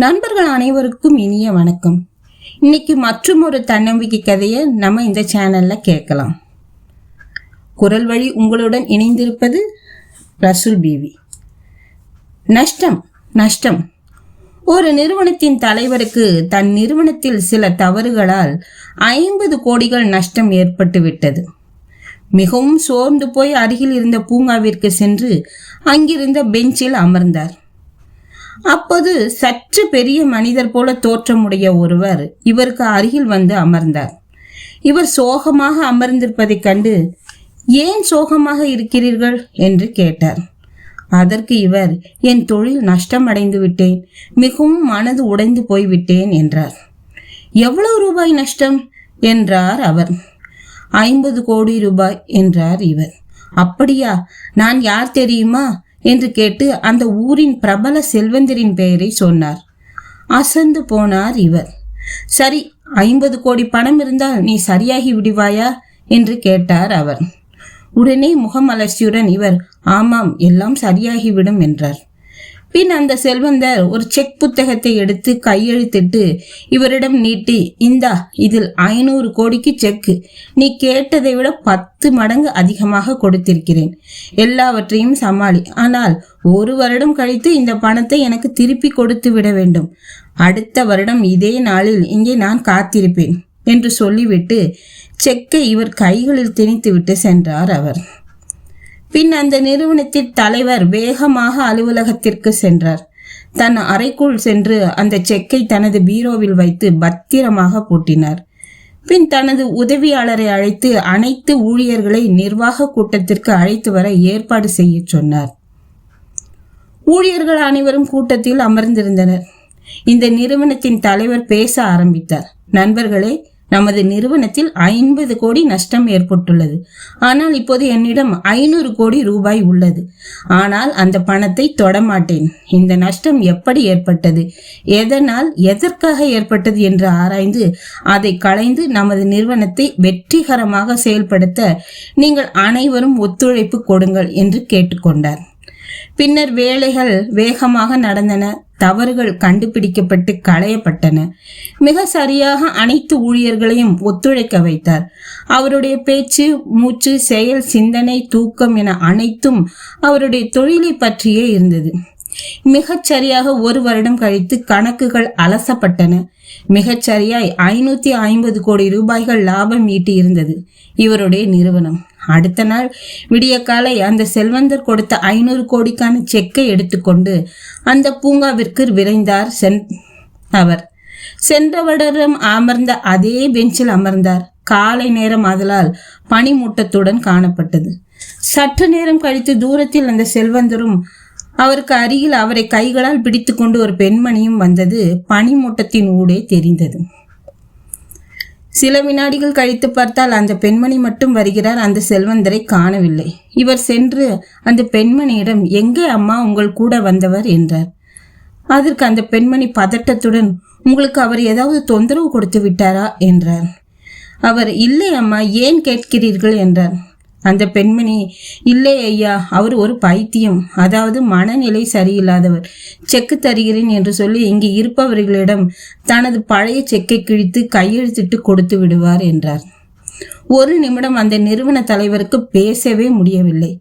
நண்பர்கள் அனைவருக்கும் இனிய வணக்கம். இன்னைக்கு மற்றும் ஒரு தன்னம்பிக்கை கதையை நம்ம இந்த சேனல்ல கேட்கலாம். குரல் வழி உங்களுடன் இணைந்திருப்பது ரசூல் பிவி. நஷ்டம் நஷ்டம். ஒரு நிறுவனத்தின் தலைவருக்கு தன் நிறுவனத்தில் சில தவறுகளால் 50 கோடிகள் நஷ்டம் ஏற்பட்டு விட்டது. மிகவும் சோர்ந்து போய் அருகில் இருந்த பூங்காவிற்கு சென்று அங்கிருந்த பெஞ்சில் அமர்ந்தார். அப்போது சற்று பெரிய மனிதர் போல தோற்றமுடைய ஒருவர் இவருக்கு அருகில் வந்து அமர்ந்தார். இவர் சோகமாக அமர்ந்திருப்பதைக் கண்டு, ஏன் சோகமாக இருக்கிறீர்கள் என்று கேட்டார். அதற்கு இவர், என் தொழில் நஷ்டம் அடைந்து விட்டேன், மிகவும் மனது உடைந்து போய்விட்டேன் என்றார். எவ்வளவு ரூபாய் நஷ்டம் என்றார் அவர். 50 கோடி ரூபாய் என்றார் இவர். அப்படியா, நான் யார் தெரியுமா என்று கேட்டு அந்த ஊரின் பிரபல செல்வந்தரின் பெயரை சொன்னார். அசந்து போனார் இவர். சரி, 50 கோடி பணம் இருந்தால் நீ சரியாகி விடுவாயா என்று கேட்டார் அவர். உடனே முகமலர்ச்சியுடன் இவர், ஆமாம், எல்லாம் சரியாகிவிடும் என்றார். பின் அந்த செல்வந்தர் ஒரு செக் புத்தகத்தை எடுத்து கையெழுத்திட்டு இவரிடம் நீட்டி, இந்தா, இதில் 500 கோடிக்கு செக்கு. நீ கேட்டதை விட 10 மடங்கு அதிகமாக கொடுத்திருக்கிறேன். எல்லாவற்றையும் சமாளி. ஆனால் 1 வருடம் கழித்து இந்த பணத்தை எனக்கு திருப்பி கொடுத்து விட வேண்டும். அடுத்த வருடம் இதே நாளில் இங்கே நான் காத்திருப்பேன் என்று சொல்லிவிட்டு செக்கை இவர் கைகளில் திணித்துவிட்டு சென்றார் அவர். பின் அந்த நிறுவனத்தின் தலைவர் வேகமாக அலுவலகத்திற்கு சென்றார். தன் அறைக்குள் சென்று அந்த செக்கை தனது பீரோவில் வைத்து பத்திரமாக பூட்டினார். பின் தனது உதவியாளரை அழைத்து அனைத்து ஊழியர்களை நிர்வாக கூட்டத்திற்கு அழைத்து வர ஏற்பாடு செய்ய சொன்னார். ஊழியர்கள் அனைவரும் கூட்டத்தில் அமர்ந்திருந்தனர். இந்த நிறுவனத்தின் தலைவர் பேச ஆரம்பித்தார். நண்பர்களே, நமது நிறுவனத்தில் 50 கோடி நஷ்டம் ஏற்பட்டுள்ளது. ஆனால் இப்போது என்னிடம் 500 கோடி ரூபாய் உள்ளது. ஆனால் அந்த பணத்தை தொடமாட்டேன். இந்த நஷ்டம் எப்படி ஏற்பட்டது, எதனால், எதற்காக ஏற்பட்டது என்று ஆராய்ந்து அதை களைந்து நமது நிறுவனத்தை வெற்றிகரமாக செயல்படுத்த நீங்கள் அனைவரும் ஒத்துழைப்பு கொடுங்கள் என்று கேட்டுக்கொண்டார். பின்னர் வேலைகள் வேகமாக நடந்தன. தவறுகள் கண்டுபிடிக்கப்பட்டு களையப்பட்டன. மிக சரியாக அனைத்து ஊழியர்களையும் ஒத்துழைக்க வைத்தார். அவருடைய பேச்சு, மூச்சு, செயல், சிந்தனை, தூக்கம் என அனைத்தும் அவருடைய தொழிலை பற்றியே இருந்தது. மிகச் சரியாக 1 வருடம் கழித்து கணக்குகள் அலசப்பட்டன. மிகச் சரியாய் 550 கோடி ரூபாய்கள் லாபம் ஈட்டி இருந்தது இவருடைய நிறுவனம். அடுத்த நாள் விடிய காலை அந்த செல்வந்தர் கொடுத்த 500 கோடிக்கான செக்கை எடுத்துக்கொண்டு அந்த பூங்காவிற்கு விரைந்தார் அவர். சென்றவரிடம் அமர்ந்த அதே பெஞ்சில் அமர்ந்தார். காலை நேரம் ஆதலால் பனிமூட்டத்துடன் காணப்பட்டது. சற்று நேரம் கழித்து தூரத்தில் அந்த செல்வந்தரும் அவருக்கு அருகில் அவரை கைகளால் பிடித்து கொண்டு ஒரு பெண்மணியும் வந்தது பனிமூட்டத்தின் ஊடே தெரிந்தது. சில வினாடிகள் கழித்து பார்த்தால் அந்த பெண்மணி மட்டும் வருகிறார். அந்த செல்வந்தரை காணவில்லை. இவர் சென்று அந்த பெண்மணியிடம், எங்கே அம்மா உங்கள் கூட வந்தவர் என்றார். அதற்கு அந்த பெண்மணி பதட்டத்துடன், உங்களுக்கு அவர் ஏதாவது தொந்தரவு கொடுத்து விட்டாரா என்றார். அவர், இல்லை அம்மா, ஏன் கேட்கிறீர்கள் என்றார். அந்த பெண்மணி, இல்லை ஐயா, அவர் ஒரு பைத்தியம், அதாவது மனநிலை சரியில்லாதவர். செக்கு தருகிறேன் என்று சொல்லி இங்கு இருப்பவர்களிடம் தனது பழைய செக்கை கிழித்து கையெழுத்திட்டு கொடுத்து விடுவார் என்றார். ஒரு நிமிடம் அந்த நிறுவன தலைவருக்கு பேசவே முடியவில்லை.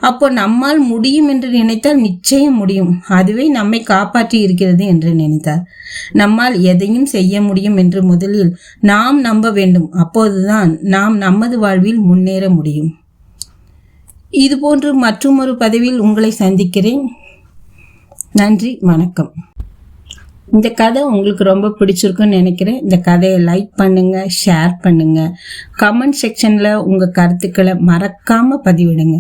அப்போ நம்மால் முடியும் என்று நினைத்தால் நிச்சயம் முடியும், அதுவே நம்மை காப்பாற்றி இருக்கிறது என்று நினைத்தார். நம்மால் எதையும் செய்ய முடியும் என்று முதலில் நாம் நம்ப வேண்டும். அப்போதுதான் நாம் நமது வாழ்வில் முன்னேற முடியும். இதுபோன்று மற்றொரு பதிவில் உங்களை சந்திக்கிறேன். நன்றி, வணக்கம். இந்த கதை உங்களுக்கு ரொம்ப பிடிச்சிருக்குன்னு நினைக்கிறேன். இந்த கதையை லைக் பண்ணுங்க, ஷேர் பண்ணுங்க, கமெண்ட் செக்ஷன்ல உங்க கருத்துக்களை மறக்காம பதிவிடுங்க.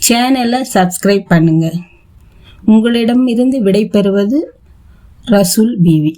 சேனலை சப்ஸ்கிரைப் பண்ணுங்க. உங்களிடம் இருந்து விடை பெறுவது ரசூல் பிவி.